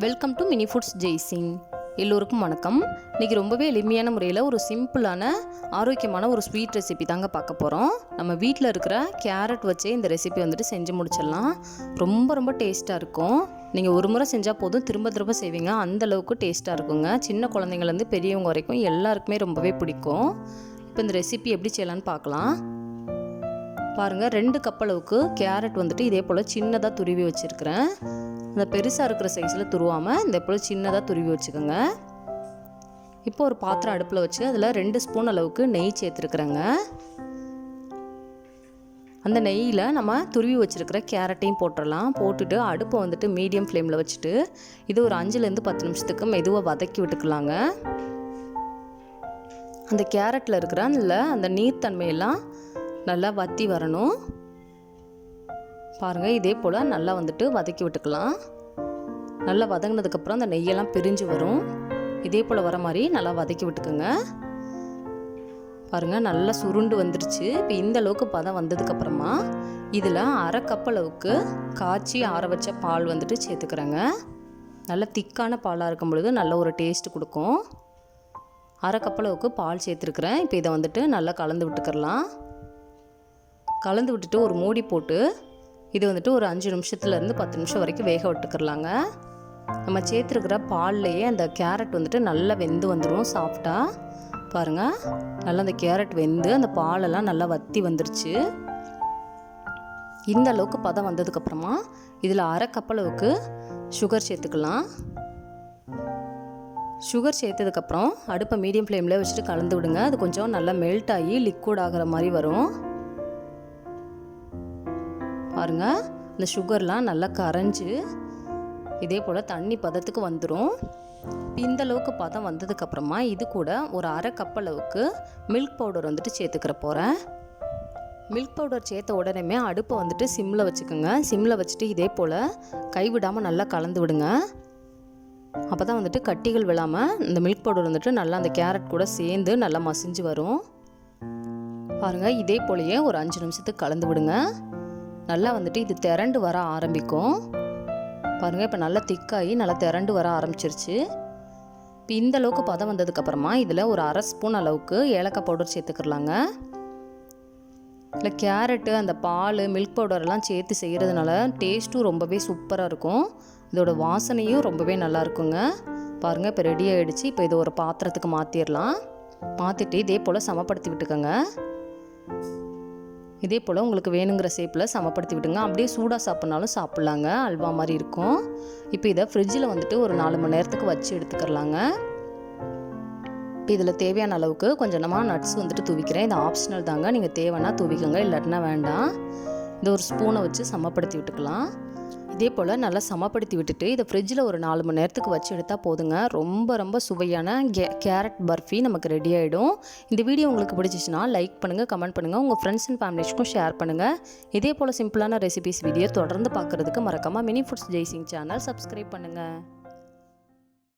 Welcome to mini foods Jaisingh. எல்லோருக்கும் வணக்கம். இன்றைக்கி ரொம்பவே எளிமையான முறையில் ஒரு சிம்பிளான ஆரோக்கியமான ஒரு ஸ்வீட் ரெசிபி தாங்க பார்க்க போகிறோம். நம்ம வீட்டில் இருக்கிற கேரட் வச்சே இந்த ரெசிபி வந்துட்டு செஞ்சு முடிச்சிடலாம். ரொம்ப டேஸ்ட்டாக இருக்கும். நீங்கள் ஒரு முறை செஞ்சால் போதும், திரும்ப திரும்ப செய்வீங்க, அந்தளவுக்கு டேஸ்ட்டாக இருக்குங்க. சின்ன குழந்தைங்கள்லேருந்து பெரியவங்க வரைக்கும் எல்லாருக்குமே ரொம்பவே பிடிக்கும். இப்போ இந்த ரெசிபி எப்படி செய்யலான்னு பார்க்கலாம். பாருங்கள், 2 கப் அளவுக்கு கேரட் வந்துட்டு இதே போல் சின்னதாக துருவி வச்சுருக்கிறேன். அந்த பெருசாக இருக்கிற சைஸில் துருவாமல் இந்த போல் சின்னதாக துருவி வச்சுக்கோங்க. இப்போ ஒரு பாத்திரம் அடுப்பில் வச்சு அதில் 2 ஸ்பூன் அளவுக்கு நெய் சேர்த்துருக்குறேங்க. அந்த நெய்யில் நம்ம துருவி வச்சுருக்கிற கேரட்டையும் போட்டுடலாம். போட்டுட்டு அடுப்பை வந்துட்டு மீடியம் ஃப்ளேமில் வச்சுட்டு இது ஒரு 5லேருந்து 10 நிமிஷத்துக்கு மெதுவாக வதக்கி விட்டுக்கலாங்க. அந்த கேரட்டில் இருக்கிற அந்த நீர்த்தன்மையெல்லாம் நல்லா வற்றி வரணும். பாருங்கள், இதே போல் நல்லா வந்துட்டு வதக்கி விட்டுக்கலாம். நல்லா வதங்கினதுக்கப்புறம் அந்த நெய்யெல்லாம் பிரிஞ்சு வரும். இதே போல் வர மாதிரி நல்லா வதக்கி விட்டுக்குங்க. பாருங்கள், நல்லா சுருண்டு வந்துடுச்சு. இப்போ இந்த அளவுக்கு பதம் வந்ததுக்கப்புறமா இதில் 1/2 கப் அளவுக்கு காய்ச்சி ஆற வச்ச பால் வந்துட்டு சேர்த்துக்கிறேங்க. நல்லா திக்கான பாலாக இருக்கும் பொழுது நல்ல ஒரு டேஸ்ட் கொடுக்கும். 1/2 கப் அளவுக்கு பால் சேர்த்துருக்குறேன். இப்போ இதை வந்துட்டு நல்லா கலந்து விட்டுக்கிறலாம். கலந்து விட்டுட்டு ஒரு மூடி போட்டு இது வந்துட்டு ஒரு 5 நிமிஷத்துலேருந்து 10 நிமிஷம் வரைக்கும் வேக விட்டுக்கிறலாங்க. நம்ம சேர்த்துருக்கிற பால்லையே அந்த கேரட் வந்துட்டு நல்லா வெந்து வந்துடும் சாஃப்டாக. பாருங்கள், நல்லா அந்த கேரட் வெந்து அந்த பாலெல்லாம் நல்லா வற்றி வந்துருச்சு. இந்த அளவுக்கு பதம் வந்ததுக்கப்புறமா இதில் 1/2 கப் அளவுக்கு சுகர் சேர்த்துக்கலாம். சுகர் சேர்த்ததுக்கப்புறம் அடுப்பை மீடியம் ஃப்ளேமில் வச்சுட்டு கலந்து விடுங்க. அது கொஞ்சம் நல்லா மெல்ட் ஆகி லிக்விட் ஆகிற மாதிரி வரும். பாருங்கள், இந்த சுகர்லாம் நல்லா கரைஞ்சி இதே போல் தண்ணி பதத்துக்கு வந்துடும். இந்த அளவுக்கு பதம் வந்ததுக்கப்புறமா இது கூட ஒரு 1/2 கப் அளவுக்கு மில்க் பவுடர் வந்துட்டு சேர்த்துக்கிற போகிறேன். மில்க் பவுடர் சேர்த்த உடனே அடுப்பை வந்துட்டு சிம்மில் வச்சுக்கோங்க. சிம்மில் வச்சுட்டு இதே போல் கைவிடாமல் நல்லா கலந்து விடுங்க. அப்போ தான் வந்துட்டு கட்டிகள் விழாமல் இந்த மில்க் பவுடர் வந்துட்டு நல்லா அந்த கேரட் கூட சேர்ந்து நல்லா மசிஞ்சு வரும். பாருங்கள், இதே போலையே ஒரு 5 நிமிஷத்துக்கு கலந்து விடுங்க. நல்லா வந்துட்டு இது திரண்டு வர ஆரம்பிக்கும். பாருங்கள், இப்போ நல்லா திக்காகி நல்லா திரண்டு வர ஆரம்பிச்சிருச்சு. இப்போ இந்த அளவுக்கு பதம் வந்ததுக்கப்புறமா இதில் ஒரு 1/2 ஸ்பூன் அளவுக்கு ஏலக்காய் பவுடர் சேர்த்துக்கிறலாங்க. இல்லை கேரட்டு அந்த பால் மில்க் பவுடர்லாம் சேர்த்து செய்கிறதுனால டேஸ்ட்டும் ரொம்பவே சூப்பராக இருக்கும். இதோட வாசனையும் ரொம்பவே நல்லா இருக்குங்க. பாருங்கள், இப்போ ரெடி ஆகிடுச்சு. இப்போ இது ஒரு பாத்திரத்துக்கு மாற்றிடலாம். மாற்றிட்டு இதே போல் சமப்படுத்தி விட்டுக்கோங்க. இதே போல் உங்களுக்கு வேணுங்கிற ஷேப்பில் சமப்படுத்தி விட்டுங்க. அப்படியே சூடாக சாப்பிட்னாலும் சாப்பிட்லாங்க, அல்வா மாதிரி இருக்கும். இப்போ இதை ஃப்ரிட்ஜில் வந்துட்டு ஒரு 4 மணி நேரத்துக்கு வச்சு எடுத்துக்கிறலாங்க. இப்போ இதில் தேவையான அளவுக்கு கொஞ்சமாக நட்ஸ் வந்துட்டு தூவிக்கிறேன். இது ஆப்ஷனல் தாங்க, நீங்கள் தேவைன்னா தூவிக்கோங்க, இல்லாட்டினா வேண்டாம். இந்த ஒரு ஸ்பூனை வச்சு சமப்படுத்தி விட்டுக்கலாம். இதே போல் நல்லா சமப்படுத்தி விட்டுட்டு இதை ஃப்ரிட்ஜில் ஒரு 4 மணி நேரத்துக்கு வச்சு எடுத்தால் போதுங்க. ரொம்ப சுவையான கேரட் பர்ஃபி நமக்கு ரெடி ஆகிடும். இந்த வீடியோ உங்களுக்கு பிடிச்சிச்சுன்னா லைக் பண்ணுங்கள், கமெண்ட் பண்ணுங்கள், உங்கள் ஃப்ரெண்ட்ஸ் அண்ட் ஃபேமிலிஸ்க்கும் ஷேர் பண்ணுங்கள். இதே போல் சிம்பிளான ரெசிபிஸ் வீடியோ தொடர்ந்து பார்க்குறதுக்கு மறக்காமல் mini foods Jaisingh channel subscribe பண்ணுங்கள்.